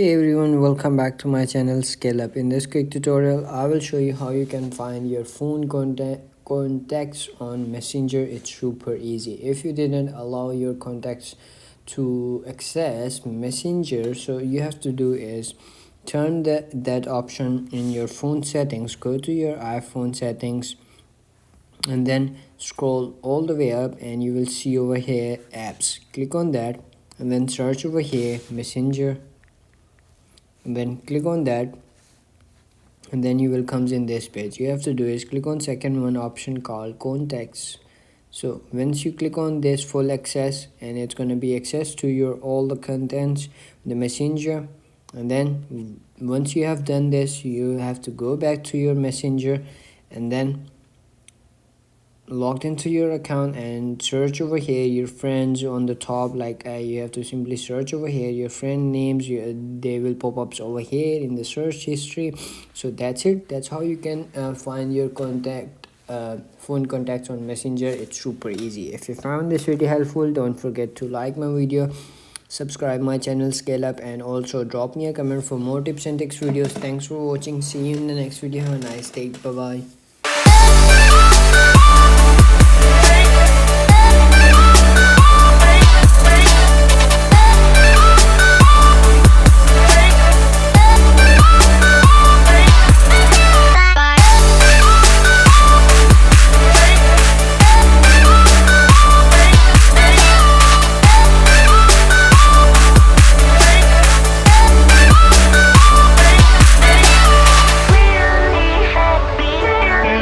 Hey everyone, welcome back to my channel Scale Up. In this quick tutorial, I will show you how you can find your phone contacts on Messenger. It's super easy. If you didn't allow your contacts to access Messenger, so you have to do is turn that option in your phone settings. Go to your iPhone settings and then scroll all the way up and you will see over here apps. Click on that and then search over here Messenger, and then click on that, and then you will comes in this page. You have to do is click on second one option called contacts. So once you click on this full access, and it's going to be access to your all the contents, the Messenger. And then once you have done this, you have to go back to your Messenger and then logged into your account and search over here your friends on the top. Like you have to simply search over here your friend names. They will pop up over here in the search history. So that's it. That's how you can find your phone contacts on Messenger. It's super easy. If you found this video helpful, don't forget to like my video, subscribe my channel Scale Up, and also drop me a comment for more tips and tricks videos. Thanks for watching. See you in the next video. Have a nice day. Bye bye.